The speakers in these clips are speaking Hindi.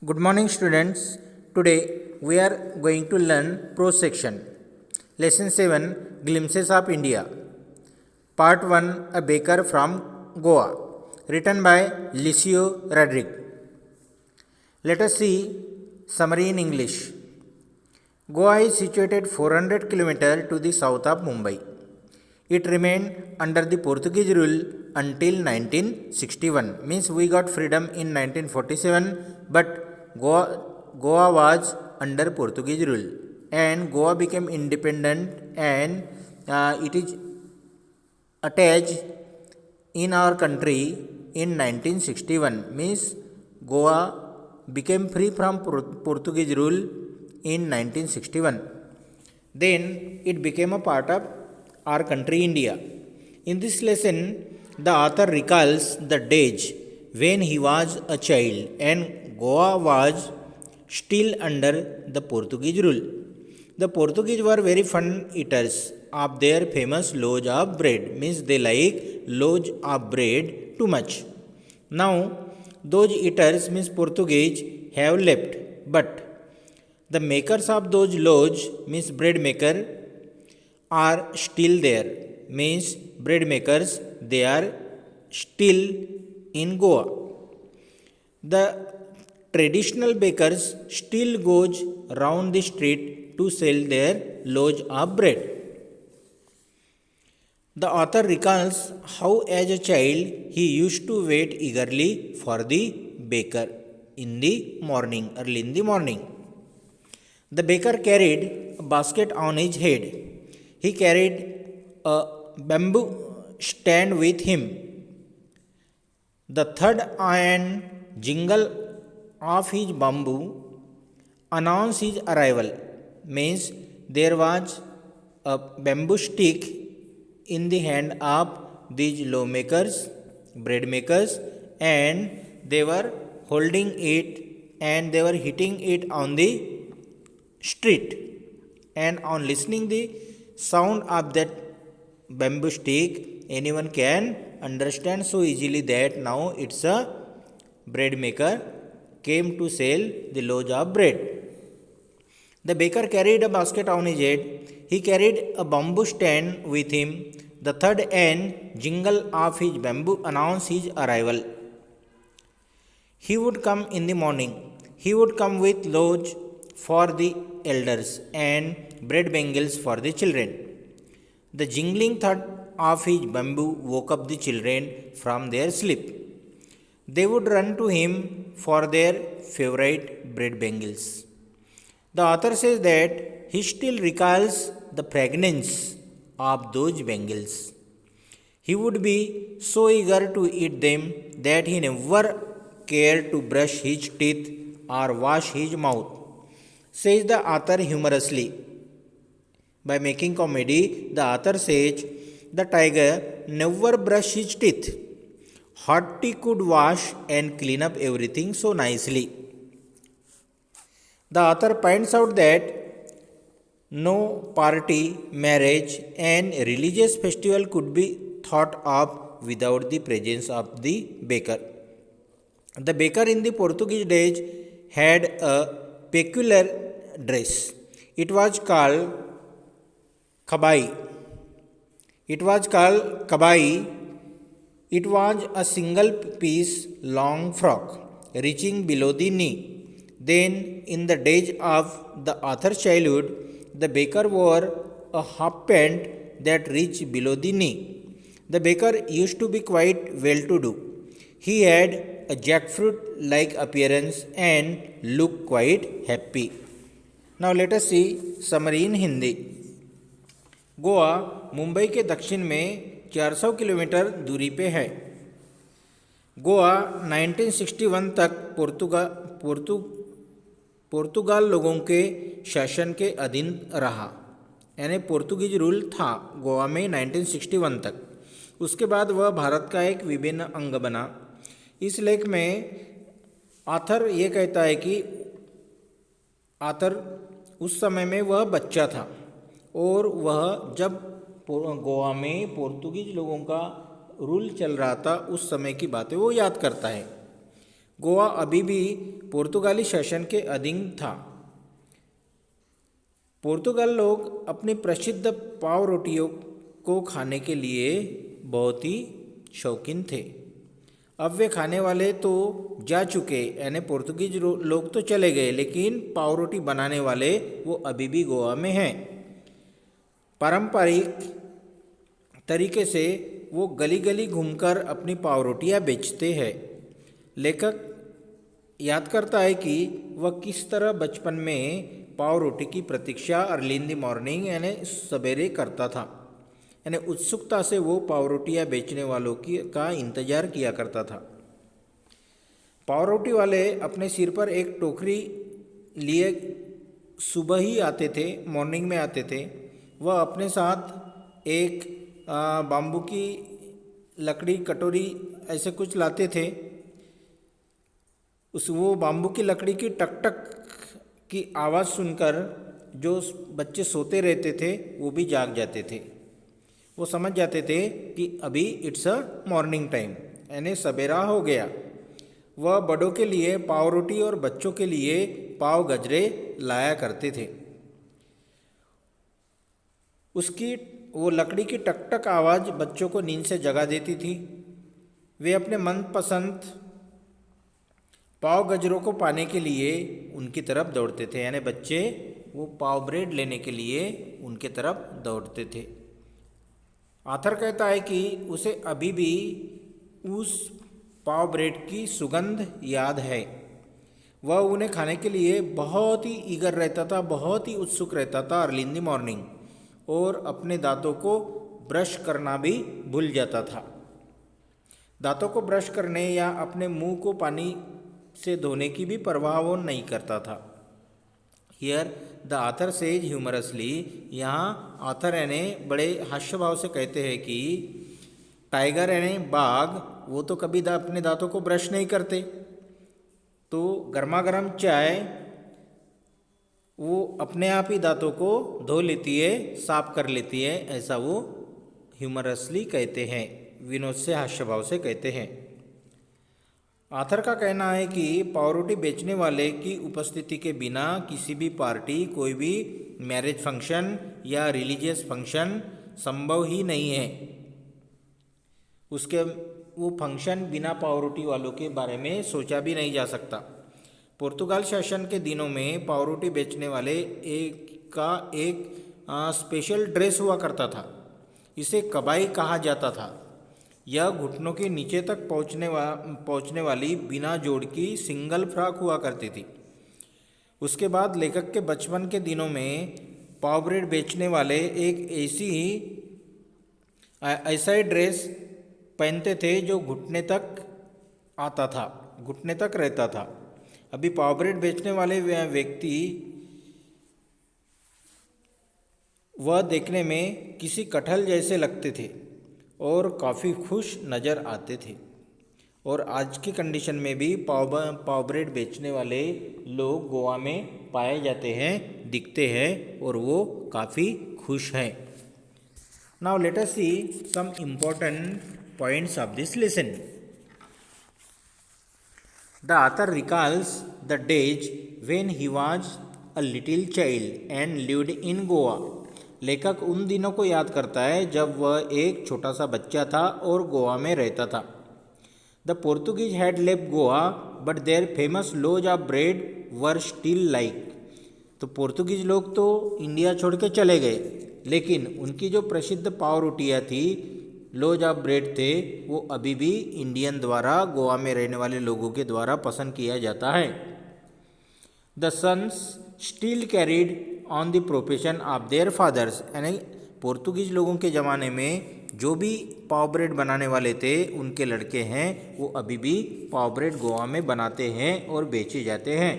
Good morning, students. Today we are going to learn prose section. Lesson 7 Glimpses of India. Part 1 A Baker from Goa. Written by Licio Rodrigue. Let us see summary in English. Goa is situated 400 km to the south of Mumbai. It remained under the Portuguese rule until 1961. Means we got freedom in 1947, but Goa was under Portuguese rule, and Goa became independent, and it is attached in our country in 1961. Means Goa became free from Portuguese rule in 1961. Then it became a part of our country India. In this lesson, the author recalls the days when he was a child and Goa was still under the Portuguese rule. The Portuguese were very fond eaters of their famous loaves of bread. Means they like loaves of bread too much. Now those eaters, means Portuguese, have left, but the makers of those loaves, means bread maker, are still there. Means bread makers, they are still in Goa. The traditional bakers still goes round the street to sell their loaves of bread. The author recalls how as a child he used to wait eagerly for the baker in the morning, early in the morning. The baker carried a basket on his head. He carried a bamboo stand with him. The third iron jingle of his bamboo announced his arrival. Means there was a bamboo stick in the hand of these lawmakers, bread makers, and they were holding it and they were hitting it on the street. And on listening the sound of that bamboo stick, anyone can understand so easily that now it's a bread maker came to sell the loaves of bread. The baker carried a basket on his head. He carried a bamboo stand with him. The third and jingle of his bamboo announced his arrival. He would come in the morning. He would come with loaves for the elders and bread bangles for the children. The jingling thud of his bamboo woke up the children from their sleep. They would run to him for their favorite bread bangles. The author says that he still recalls the fragrance of those bangles. He would be so eager to eat them that he never cared to brush his teeth or wash his mouth, says the author humorously. By making comedy, the author says the tiger never brushed his teeth. Hotty could wash and clean up everything so nicely. The author points out that no party, marriage, and religious festival could be thought of without the presence of the baker. The baker in the Portuguese days had a peculiar dress. It was called kabai. It was a single piece long frock reaching below the knee. Then, in the days of the author's childhood, the baker wore a half pant that reached below the knee. The baker used to be quite well to do. He had a jackfruit like appearance and looked quite happy. Now, let us see summary in Hindi. Goa Mumbai के दक्षिण में 400 किलोमीटर दूरी पे है. गोवा 1961 तक पुर्तगाल लोगों के शासन के अधीन रहा. यानी पोर्तुगीज रूल था गोवा में 1961 तक. उसके बाद वह भारत का एक विभिन्न अंग बना. इस लेख में ऑथर ये कहता है कि ऑथर उस समय में वह बच्चा था और वह जब गोवा में पोर्तुगीज लोगों का रूल चल रहा था उस समय की बातें वो याद करता है. गोवा अभी भी पुर्तगाली शासन के अधीन था। पुर्तगाल लोग अपनी प्रसिद्ध पाव रोटियों को खाने के लिए बहुत ही शौकीन थे। अब वे खाने वाले तो जा चुके, यानी पुर्तगीज लोग तो चले गए, लेकिन पाव रोटी बनाने वाले वो अभी भी गोवा में हैं। पारंपरिक तरीके से वो गली गली घूमकर अपनी पाव रोटियाँ बेचते हैं। लेखक याद करता है कि वह किस तरह बचपन में पाव रोटी की प्रतीक्षा अर्ली इन द मॉर्निंग यानी सवेरे करता था, यानी उत्सुकता से वो पाव रोटियाँ बेचने वालों का इंतजार किया करता था। पाव रोटी वाले अपने सिर पर एक टोकरी लिए सुबह ही आते थे, मॉर्निंग में आते थे। वह अपने साथ एक बाम्बू की लकड़ी, कटोरी ऐसे कुछ लाते थे। वो बाम्बू की लकड़ी की टक टक की आवाज़ सुनकर जो बच्चे सोते रहते थे वो भी जाग जाते थे। वो समझ जाते थे कि अभी इट्स अ मॉर्निंग टाइम, यानी सवेरा हो गया। वह बड़ों के लिए पाव रोटी और बच्चों के लिए पाव गजरे लाया करते थे। उसकी वो लकड़ी की टक टक आवाज़ बच्चों को नींद से जगा देती थी। वे अपने मनपसंद पाव गजरों को पाने के लिए उनकी तरफ दौड़ते थे, यानी बच्चे वो पाव ब्रेड लेने के लिए उनके तरफ दौड़ते थे। आथर कहता है कि उसे अभी भी उस पाव ब्रेड की सुगंध याद है। वह उन्हें खाने के लिए बहुत ही ईगर रहता था, बहुत ही उत्सुक रहता था अर्ली इन द मॉर्निंग, और अपने दांतों को ब्रश करना भी भूल जाता था। दांतों को ब्रश करने या अपने मुंह को पानी से धोने की भी परवाह वो नहीं करता था। Here the author says humorously, यहाँ आथर यानी बड़े हास्य भाव से कहते हैं कि टाइगर यानी बाघ वो तो कभी अपने दांतों को ब्रश नहीं करते, तो गर्मा गर्म चाय वो अपने आप ही दांतों को धो लेती है, साफ कर लेती है, ऐसा वो ह्यूमरसली कहते हैं, विनोद से हास्य भाव से कहते हैं। आथर का कहना है कि पाव रोटी बेचने वाले की उपस्थिति के बिना किसी भी पार्टी, कोई भी मैरिज फंक्शन या रिलीजियस फंक्शन संभव ही नहीं है। उसके वो फंक्शन बिना पाव रोटी वालों के बारे में सोचा भी नहीं जा सकता। पुर्तगाल शासन के दिनों में पाव रोटी बेचने वाले एक स्पेशल ड्रेस हुआ करता था। इसे कबाई कहा जाता था। यह घुटनों के नीचे तक पहुंचने वाली बिना जोड़ की सिंगल फ्रॉक हुआ करती थी। उसके बाद लेखक के बचपन के दिनों में पाव ब्रेड बेचने वाले एक ऐसा ही ड्रेस पहनते थे जो घुटने तक आता था, घुटने तक रहता था। अभी पाव ब्रेड बेचने वाले व्यक्ति वह देखने में किसी कटहल जैसे लगते थे और काफ़ी खुश नज़र आते थे। और आज की कंडीशन में भी पाव ब्रेड बेचने वाले लोग गोवा में पाए जाते हैं, दिखते हैं, और वो काफ़ी खुश हैं। Now let us see some important points of this lesson. The author recalls the days when he was a little child and lived in Goa. लेखक उन दिनों को याद करता है जब वह एक छोटा सा बच्चा था और गोवा में रहता था। The Portuguese had left Goa but their famous loaves of bread were still like. तो पोर्तुगीज लोग तो इंडिया छोड़ के चले गए, लेकिन उनकी जो प्रसिद्ध पाव रोटियाँ थी, लोज ऑफ ब्रेड थे, वो अभी भी इंडियन द्वारा, गोवा में रहने वाले लोगों के द्वारा पसंद किया जाता है। The sons still carried on the profession of their fathers, यानी पोर्तुगीज लोगों के ज़माने में जो भी पाव ब्रेड बनाने वाले थे उनके लड़के हैं, वो अभी भी पाव ब्रेड गोवा में बनाते हैं और बेचे जाते हैं।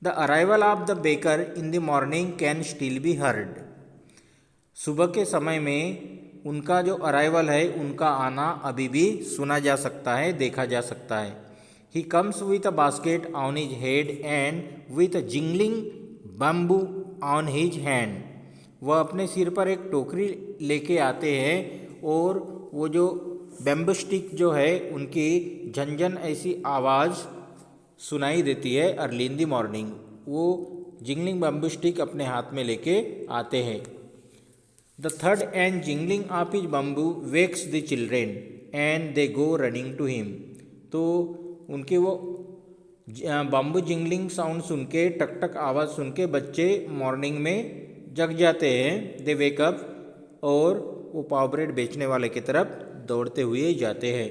The arrival of the baker in the morning can still be heard. सुबह के समय में उनका जो अराइवल है, उनका आना अभी भी सुना जा सकता है, देखा जा सकता है। He comes with a basket on his head and with a jingling bamboo on his hand. वह अपने सिर पर एक टोकरी लेके आते हैं और वो जो बैम्बू स्टिक जो है उनकी झंझन ऐसी आवाज़ सुनाई देती है अर्ली इन द मॉर्निंग। वो जिंगलिंग बैम्बू स्टिक अपने हाथ में लेके आते हैं। द थर्ड and jingling of his bamboo wakes the children and they go running to him. तो उनके वो बम्बू जिंगलिंग साउंड सुन के, टक टक आवाज़ सुन के बच्चे मॉर्निंग में जग जाते हैं। दे वेकअप और वो पाव ब्रेड बेचने वाले की तरफ दौड़ते हुए जाते हैं।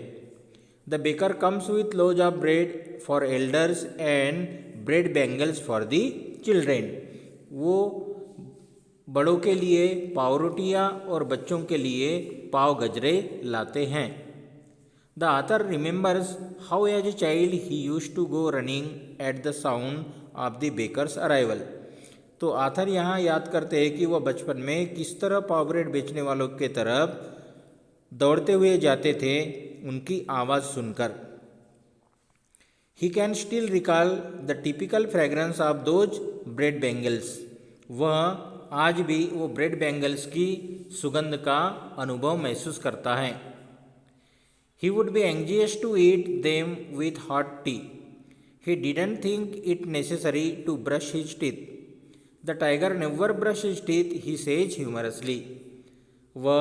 The baker comes with loaves of bread for elders and bread bangles for the children. वो बड़ों के लिए पाव रोटियाँ और बच्चों के लिए पाव गजरे लाते हैं। The author remembers how as a child he used to go running at the sound of the baker's arrival. तो आथर यहाँ याद करते हैं कि वह बचपन में किस तरह पाव ब्रेड बेचने वालों के तरफ दौड़ते हुए जाते थे उनकी आवाज़ सुनकर। He can still recall the typical fragrance of those bread bangles. वह आज भी वो ब्रेड बैंगल्स की सुगंध का अनुभव महसूस करता है। He would be anxious to eat them with hot tea. He didn't think it necessary to brush his teeth. The tiger never brushed his teeth, he says humorously. वह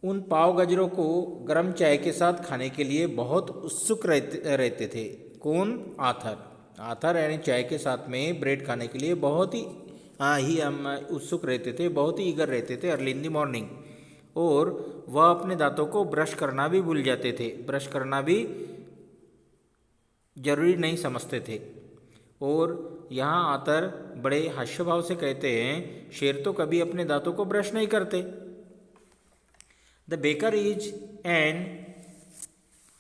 उन पाव गजरों को गर्म चाय के साथ खाने के लिए बहुत उत्सुक रहते थे। कौन? आथर। आथर यानी चाय के साथ में ब्रेड खाने के लिए बहुत ही उत्सुक रहते थे, बहुत ही ईगर रहते थे अर्ली इन द मॉर्निंग। और वह अपने दांतों को ब्रश करना भी भूल जाते थे, ब्रश करना भी जरूरी नहीं समझते थे। और यहाँ आतर बड़े हास्य भाव से कहते हैं, शेर तो कभी अपने दांतों को ब्रश नहीं करते। The baker is an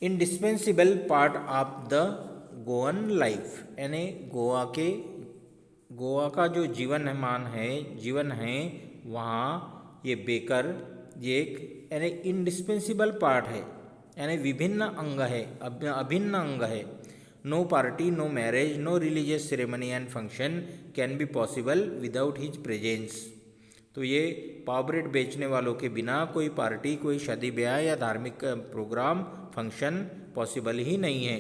indispensable part of the Goan life. यानी गोवा का जो जीवन है वहाँ ये बेकर ये एक यानी इंडिस्पेंसिबल पार्ट है, यानी विभिन्न अंग है, अभिन्न अंग है। No party, no marriage, no religious ceremony and function can be possible without his presence. तो ये पाव ब्रेड बेचने वालों के बिना कोई पार्टी, कोई शादी ब्याह या धार्मिक प्रोग्राम, फंक्शन पॉसिबल ही नहीं है।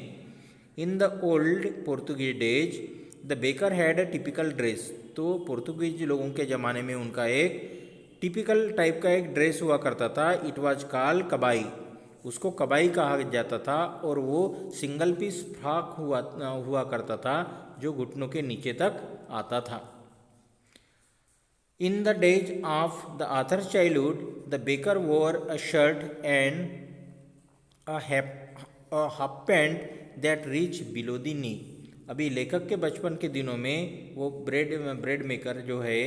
In the old Portuguese days the baker had a typical dress. तो पोर्तुगीज लोगों के ज़माने में उनका एक टिपिकल टाइप का एक ड्रेस हुआ करता था। It was called कबाई। उसको कबाई कहा जाता था और वो सिंगल पीस फ्रॉक हुआ करता था जो घुटनों के नीचे तक आता था। In the days of the author's childhood the baker wore a shirt and a half pant that reach below the knee. अभी लेखक के बचपन के दिनों में वो ब्रेड मेकर जो है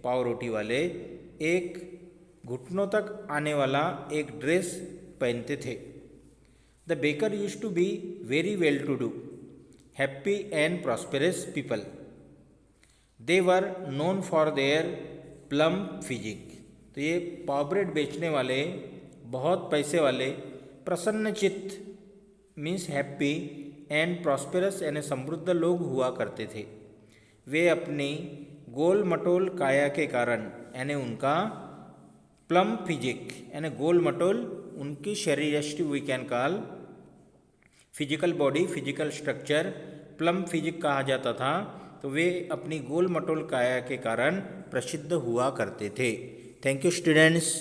पाव रोटी वाले एक घुटनों तक आने वाला एक ड्रेस पहनते थे। The baker used to be very well to do, happy and prosperous people. They were known for their plump physique. तो ये पाव ब्रेड बेचने वाले बहुत पैसे वाले, प्रसन्नचित्त मीन्स हैप्पी एंड प्रॉस्पेरस यानी समृद्ध लोग हुआ करते थे। वे अपनी गोल मटोल काया के कारण यानी उनका प्लम फिजिक यानी गोल मटोल उनकी शरीर we can call physical body, physical structure plump physique कहा जाता था। तो वे अपनी गोल मटोल काया के कारण प्रसिद्ध हुआ करते थे। Thank you students.